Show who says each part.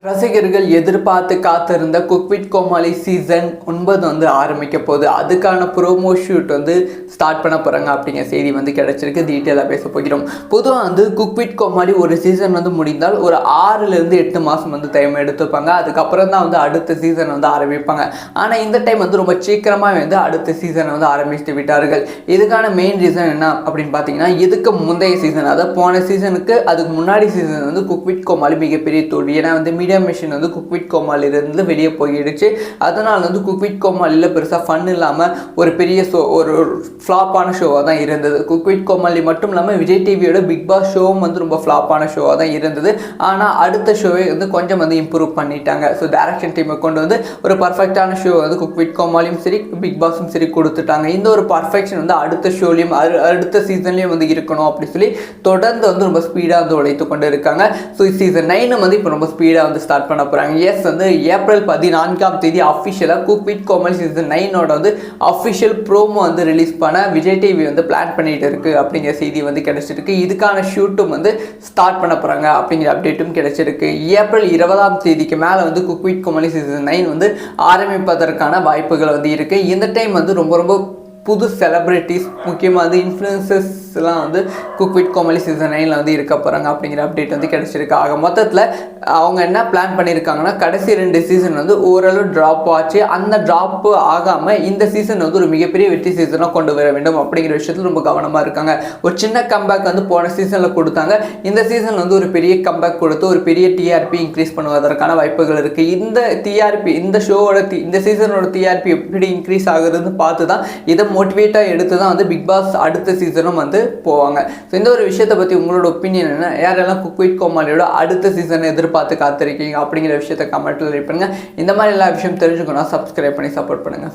Speaker 1: ரசிகர்கள் எதிர்பார்த்து காத்திருந்த குக் வித் கோமாளி சீசன் 9 வந்து ஆரம்பிக்க போகுது. அதுக்கான ப்ரோமோ ஷூட் வந்து ஸ்டார்ட் பண்ண போகிறாங்க அப்படிங்கிற செய்தி வந்து கிடைச்சிருக்கு. டீட்டெயிலாக பேச போகிறோம். பொதுவாக வந்து குக் வித் கோமாளி ஒரு சீசன் வந்து முடிந்தால் ஒரு 6லேருந்து 8 மாதம் வந்து டைம் எடுத்துப்பாங்க. அதுக்கப்புறம் தான் வந்து அடுத்த சீசன் வந்து ஆரம்பிப்பாங்க. ஆனால் இந்த டைம் வந்து ரொம்ப சீக்கிரமாக வந்து அடுத்த சீசனை வந்து ஆரம்பித்து விட்டார்கள். இதுக்கான மெயின் ரீசன் என்ன அப்படின்னு பார்த்தீங்கன்னா, இதுக்கு முந்தைய சீசன், அதாவது போன சீசனுக்கு அதுக்கு முன்னாடி சீசன் வந்து குக் வித் கோமாளி மிகப்பெரிய தோல்வி. ஏன்னா வந்து மிஷின் வந்து குக் வித் கோமாளிலிருந்து வெளியே போயிடுச்சு. அதனால வந்து குக் வித் கோமாளியில் பெருசாக ஃபன் இல்லாமல் ஒரு பெரிய ஷோ, ஒரு ஃப்ளாப்பான ஷோவாக தான் இருந்தது. குக் வித் கோமாளி மட்டும் இல்லாமல் விஜய் டிவியோட பிக் பாஸ் ஷோவும் வந்து ரொம்ப ஃப்ளாப்பான ஷோவாக தான் இருந்தது. ஆனால் அடுத்த ஷோவை வந்து கொஞ்சம் வந்து இம்ப்ரூவ் பண்ணிட்டாங்க. ஸோ டைரக்ஷன் டீமை கொண்டு வந்து ஒரு பர்ஃபெக்டான ஷோ வந்து குக் வித் கோமாளியும் சரி பிக் பாஸும் சரி கொடுத்துட்டாங்க. இந்த ஒரு பர்ஃபெக்ஷன் வந்து அடுத்த ஷோலையும் அடுத்த சீசன்லேயும் வந்து இருக்கணும் அப்படின்னு சொல்லி தொடர்ந்து வந்து ரொம்ப ஸ்பீடாக வந்து உழைத்து கொண்டு இருக்காங்க. ஸோ சீசன் 9 வந்து இப்போ ரொம்ப ஸ்பீடாக வந்து ஸ்டார்ட் பண்ண போகிறாங்க. எஸ் வந்து ஏப்ரல் 14 அஃபிஷியலாக குக் வித் கோமாளி சீசன் 9ஓட வந்து அஃபிஷியல் ப்ரோமோ வந்து ரிலீஸ் பண்ண விஜய் டிவி வந்து பிளான் பண்ணிட்டு இருக்கு அப்படிங்கிற செய்தி வந்து கிடைச்சிருக்கு. இதுக்கான ஷூட்டும் வந்து ஸ்டார்ட் பண்ண போகிறாங்க அப்படிங்கிற அப்டேட்டும் கிடைச்சிருக்கு. ஏப்ரல் 20 மேலே வந்து குக் வித் கோமாளி சீசன் 9 வந்து ஆரம்பிப்பதற்கான வாய்ப்புகள் வந்து இருக்குது. இந்த டைம் வந்து ரொம்ப புது செலிப்ரிட்டிஸ், முக்கியமாக வந்து இன்ஃப்ளூயன்சர்ஸ்லாம் வந்து குக் வித் கோமாளி சீசன் 9 வந்து இருக்க போகிறாங்க அப்படிங்கிற அப்டேட் வந்து கிடச்சிருக்கு. ஆக மொத்தத்தில் அவங்க என்ன பிளான் பண்ணியிருக்காங்கன்னா, கடைசி 2 சீசன் வந்து ஓரளவு ட்ராப் ஆச்சு. அந்த ட்ராப் ஆகாமல் இந்த சீசன் வந்து ஒரு மிகப்பெரிய வெற்றி சீசனாக கொண்டு வர வேண்டும் அப்படிங்கிற விஷயத்தில் ரொம்ப கவனமாக இருக்காங்க. ஒரு சின்ன கம்பேக் வந்து போன சீசனில் கொடுத்தாங்க. இந்த சீசன் வந்து ஒரு பெரிய கம்பேக் கொடுத்து ஒரு பெரிய டிஆர்பி இன்க்ரீஸ் பண்ணுவதற்கான வாய்ப்புகள் இருக்குது. இந்த டிஆர்பி, இந்த ஷோவோட இந்த சீசனோட டிஆர்பி எப்படி இன்க்ரீஸ் ஆகுதுன்னு பார்த்து தான் இதை மோட்டிவேட்டாக எடுத்து தான் வந்து பிக் பாஸ் அடுத்த சீசனும் வந்து போவாங்க. ஸோ இந்த ஒரு விஷயத்தை பற்றி உங்களோட ஒப்பீனியன் என்ன? யாரெல்லாம் குக் வித் கோமாளியோட அடுத்த சீசனை எதிர்பார்த்து காத்திருக்கீங்க அப்படிங்கிற விஷயத்தை கமெண்ட்டில் ரைட் பண்ணுங்கள். இந்த மாதிரி எல்லா விஷயம் தெரிஞ்சுக்கணும், சப்ஸ்கிரைப் பண்ணி சப்போர்ட் பண்ணுங்கள்.